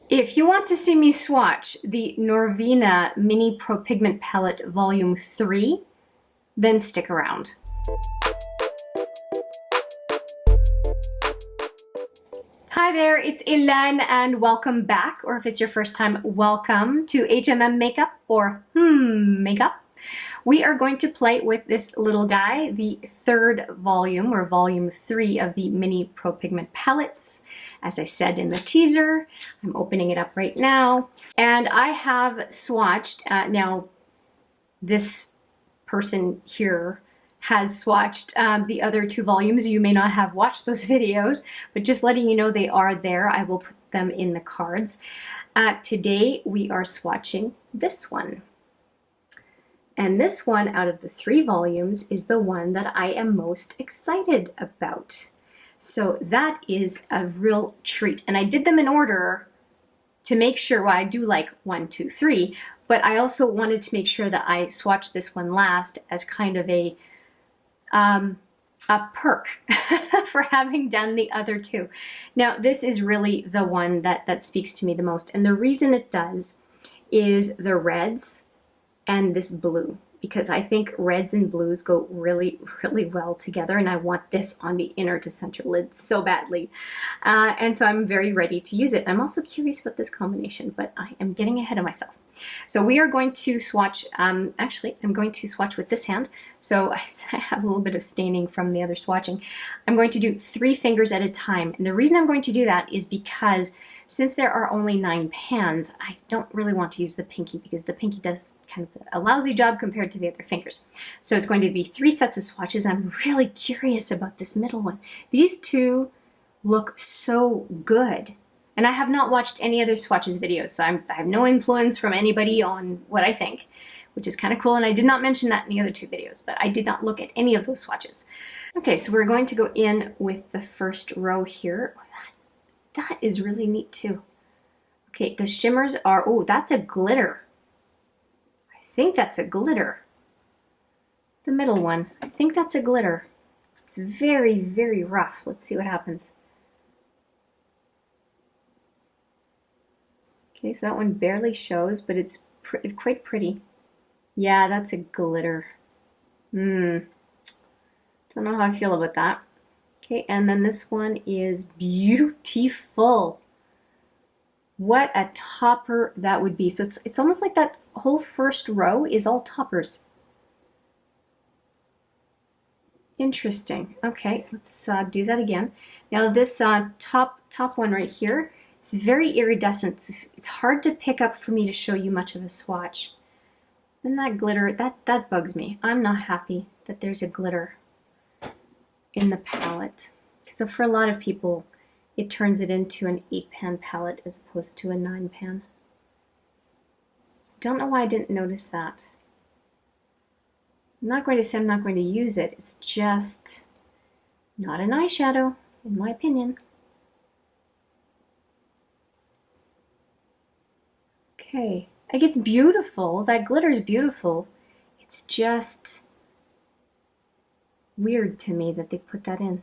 If you want to see me swatch the Norvina Mini Pigment Palette Volume 3, then stick around. Hi there, it's Hélène and welcome back, or if it's your first time, welcome to HMM Makeup or Makeup. We are going to play with this little guy, the third volume or volume 3 of the Mini Pigment palettes. As I said in the teaser, I'm opening it up right now. And I have swatched, now this person here has swatched the other 2 volumes. You may not have watched those videos, but just letting you know they are there. I will put them in the cards. Today we are swatching this one. And this one out of the 3 volumes is the one that I am most excited about. So that is a real treat. And I did them in order to make sure, well, I do like 1, 2, 3, but I also wanted to make sure that I swatched this one last as kind of a perk for having done the other 2. Now, this is really the one that speaks to me the most. And the reason it does is the reds and this blue, because I think reds and blues go really, really well together, and I want this on the inner to center lid so badly. And so I'm very ready to use it. I'm also curious about this combination, but I am getting ahead of myself. So we are going to swatch, actually, I'm going to swatch with this hand. So I have a little bit of staining from the other swatching. I'm going to do 3 fingers at a time. And the reason I'm going to do that is because since there are only 9 pans, I don't really want to use the pinky because the pinky does kind of a lousy job compared to the other fingers. So it's going to be 3 sets of swatches. I'm really curious about this middle one. These 2 look so good. And I have not watched any other swatches videos, so I have no influence from anybody on what I think, which is kind of cool. And I did not mention that in the other 2 videos, but I did not look at any of those swatches. Okay, so we're going to go in with the first row here. That is really neat too. Okay, the shimmers are, oh, that's a glitter. I think that's a glitter. The middle one, I think that's a glitter. It's very, very rough. Let's see what happens. Okay, so that one barely shows, but it's quite pretty. Yeah, that's a glitter. Don't know how I feel about that. Okay, and then this one is beautiful. What a topper that would be. So it's almost like that whole first row is all toppers. Interesting. Okay, let's do that again. Now this top one right here, it's very iridescent. It's hard to pick up for me to show you much of a swatch. Then that glitter, that bugs me. I'm not happy that there's a glitter in the palette. So for a lot of people, it turns it into an 8-pan palette as opposed to a 9-pan. Don't know why I didn't notice that. I'm not going to say I'm not going to use it. It's just not an eyeshadow, in my opinion. Okay, like it's beautiful. That glitter is beautiful. It's just weird to me that they put that in.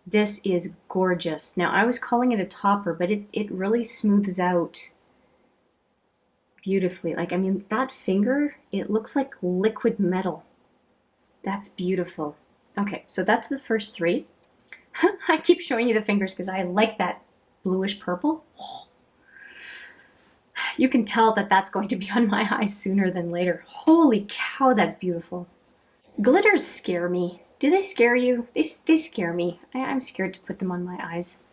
This is gorgeous. Now, I was calling it a topper, but it really smooths out beautifully. Like, I mean, that finger, it looks like liquid metal. That's beautiful. Okay, so that's the first 3. I keep showing you the fingers because I like that bluish purple. Oh. You can tell that that's going to be on my eyes sooner than later. Holy cow, that's beautiful. Glitters scare me. Do they scare you? They scare me. I'm scared to put them on my eyes.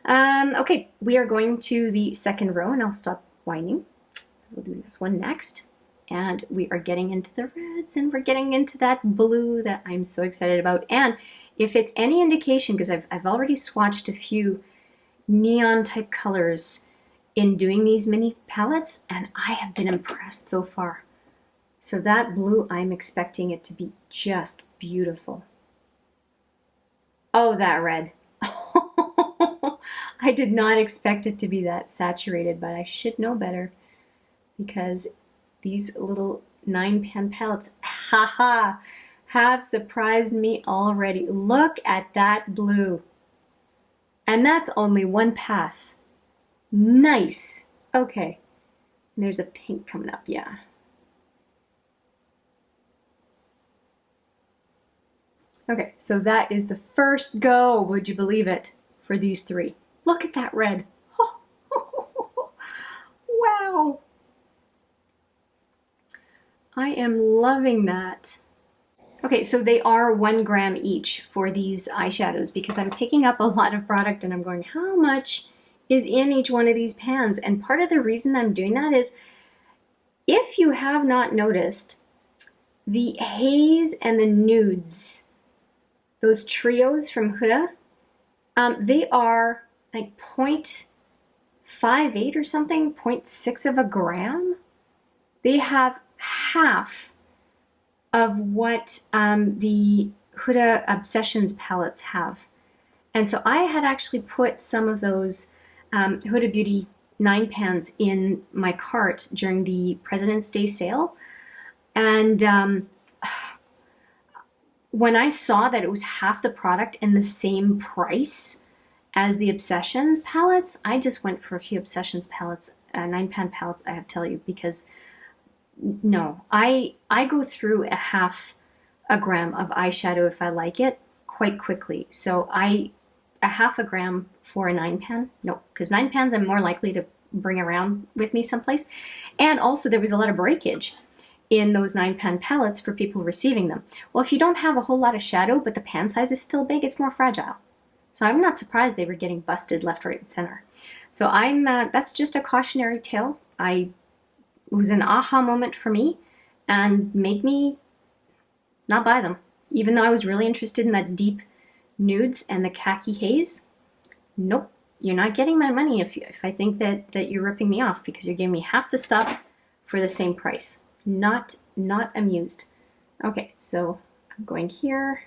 Okay, we are going to the second row, and I'll stop whining. We'll do this one next. And we are getting into the reds, and we're getting into that blue that I'm so excited about. And if it's any indication, because I've already swatched a few neon type colors in doing these mini palettes, and I have been impressed so far. So that blue, I'm expecting it to be just beautiful. Oh, that red. I did not expect it to be that saturated, but I should know better because these little 9-pan palettes, have surprised me already. Look at that blue. And that's only one pass. Nice. Okay. And there's a pink coming up, yeah. Okay, so that is the first go, would you believe it, for these three. Look at that red. Oh, wow. I am loving that. Okay, so they are 1 gram each for these eyeshadows because I'm picking up a lot of product and I'm going, how much is in each one of these pans? And part of the reason I'm doing that is, if you have not noticed, the haze and the nudes, those trios from Huda, they are like 0.58 or something, 0.6 of a gram. They have half of what the Huda Obsessions palettes have. And so I had actually put some of those Huda Beauty 9 pans in my cart during the President's Day sale. And when I saw that it was half the product and the same price as the Obsessions palettes, I just went for a few Obsessions palettes, 9 pan palettes, I have to tell you, because no, I go through a half a gram of eyeshadow if I like it quite quickly. So a half a gram for a 9 pan, no, because 9 pans I'm more likely to bring around with me someplace. And also there was a lot of breakage in those 9 pan palettes for people receiving them. Well, if you don't have a whole lot of shadow, but the pan size is still big, it's more fragile. So I'm not surprised they were getting busted left, right, and center. So that's just a cautionary tale. It was an aha moment for me and made me not buy them. Even though I was really interested in that deep nudes and the khaki haze, nope, you're not getting my money if I think that you're ripping me off because you're giving me half the stuff for the same price. Not amused. Okay, so I'm going here.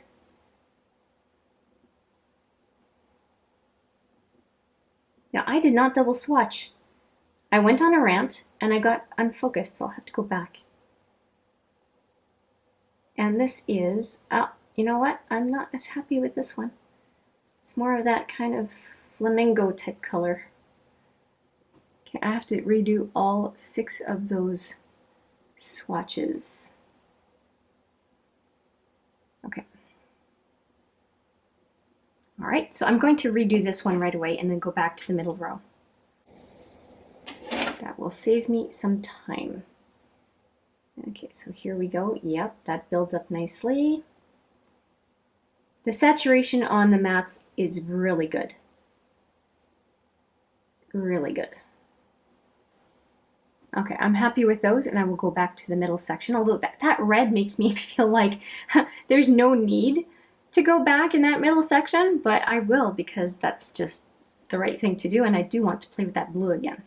Now, I did not double swatch. I went on a rant and I got unfocused, so I'll have to go back. And this is, you know what? I'm not as happy with this one. It's more of that kind of flamingo type color. Okay, I have to redo all 6 of those swatches. Okay. All right, so I'm going to redo this one right away and then go back to the middle row. That will save me some time. Okay, so here we go. Yep, that builds up nicely. The saturation on the mattes is really good. Really good. Okay, I'm happy with those and I will go back to the middle section, although that red makes me feel like there's no need to go back in that middle section, but I will because that's just the right thing to do and I do want to play with that blue again.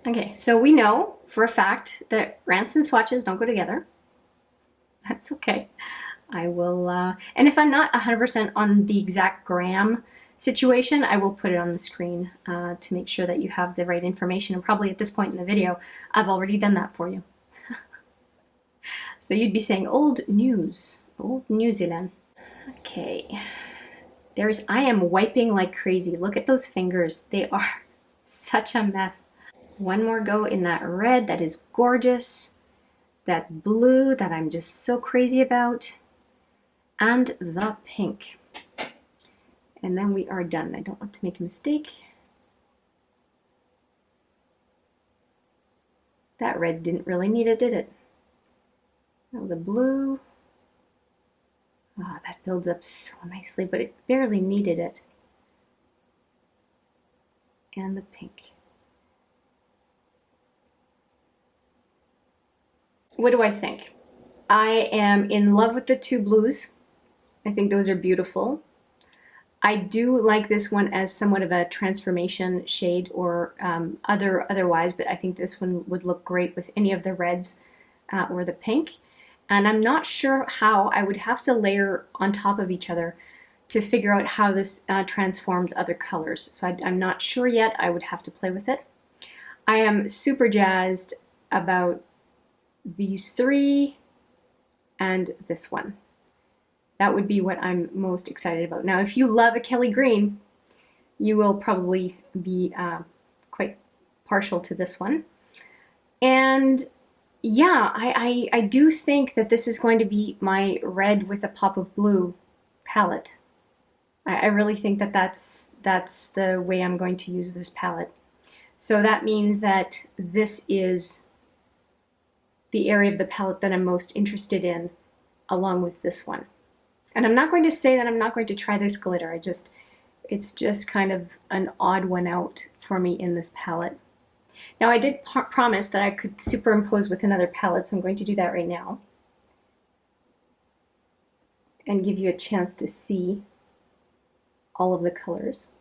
Okay, so we know for a fact that rants and swatches don't go together. That's okay. I will, and if I'm not 100% on the exact gram situation, I will put it on the screen to make sure that you have the right information. And probably at this point in the video, I've already done that for you. So you'd be saying, old news, Hélène. Okay, I am wiping like crazy. Look at those fingers. They are such a mess. One more go in that red, that is gorgeous. That blue that I'm just so crazy about. And the pink. And then we are done. I don't want to make a mistake. That red didn't really need it, did it? Oh, the blue. Oh, that builds up so nicely, but it barely needed it. And the pink. What do I think? I am in love with the 2 blues. I think those are beautiful. I do like this one as somewhat of a transformation shade or otherwise, but I think this one would look great with any of the reds or the pink. And I'm not sure how. I would have to layer on top of each other to figure out how this transforms other colors. So I'm not sure yet. I would have to play with it. I am super jazzed about these 3 and this one. That would be what I'm most excited about. Now, if you love a Kelly green, you will probably be partial to this one. And yeah, I do think that this is going to be my red with a pop of blue palette. I really think that that's the way I'm going to use this palette. So that means that this is the area of the palette that I'm most interested in, along with this one. And I'm not going to say that I'm not going to try this glitter. It's just kind of an odd one out for me in this palette. Now I did promise that I could superimpose with another palette, so I'm going to do that right now and give you a chance to see all of the colors.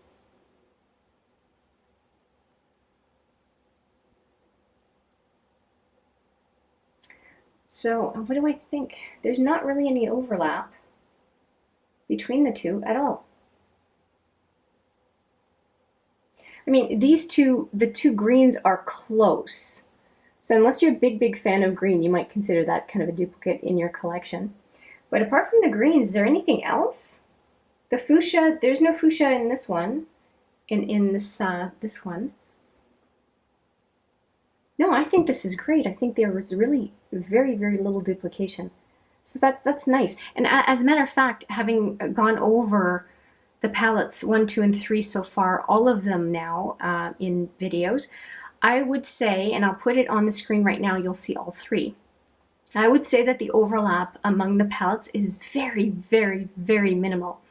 So what do I think? There's not really any overlap between the two at all. I mean, the two greens are close. So unless you're a big fan of green, you might consider that kind of a duplicate in your collection. But apart from the greens, is there anything else? The fuchsia, there's no fuchsia in this one, in this one. No, I think this is great. I think there was really very little duplication. So that's nice. And as a matter of fact, having gone over the palettes 1, 2, and 3 so far, all of them now in videos, I would say, and I'll put it on the screen right now, you'll see all 3. I would say that the overlap among the palettes is very minimal.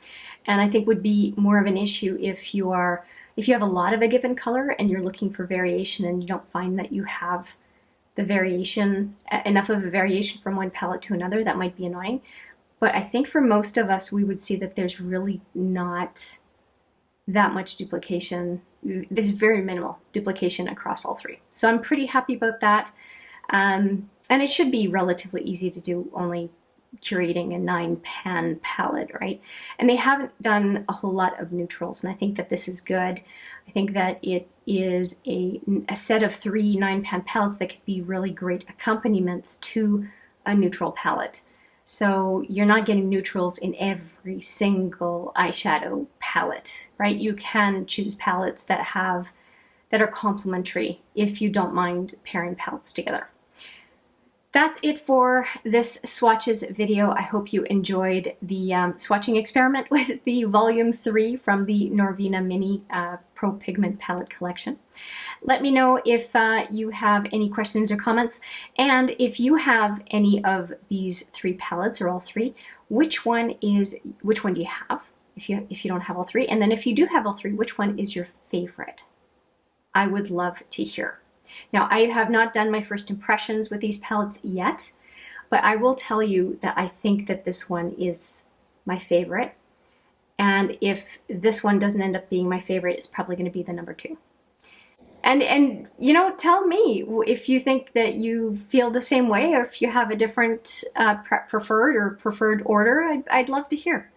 And I think would be more of an issue if you have a lot of a given color and you're looking for variation and you don't find that you have the variation, enough of a variation from one palette to another. That might be annoying. But I think for most of us, we would see that there's really not that much duplication. There's very minimal duplication across all 3. So I'm pretty happy about that. And it should be relatively easy to do, only curating a 9-pan palette, right? And they haven't done a whole lot of neutrals, and I think that this is good. I think that it is a set of 3 9-pan palettes that could be really great accompaniments to a neutral palette. So you're not getting neutrals in every single eyeshadow palette, right? You can choose palettes that are complementary if you don't mind pairing palettes together. That's it for this swatches video. I hope you enjoyed the swatching experiment with the Volume 3 from the Norvina Mini Pro Pigment Palette Collection. Let me know if you have any questions or comments, and if you have any of these 3 palettes or all 3, which one do you have if you don't have all 3? And then if you do have all 3, which one is your favorite? I would love to hear. Now, I have not done my first impressions with these palettes yet, but I will tell you that I think that this one is my favorite. And if this one doesn't end up being my favorite, it's probably going to be the number 2. And you know, tell me if you think that you feel the same way, or if you have a different preferred order. I'd love to hear.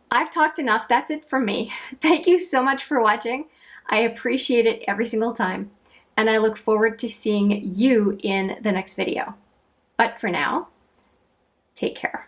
I've talked enough. That's it from me. Thank you so much for watching. I appreciate it every single time. And I look forward to seeing you in the next video. But for now, take care.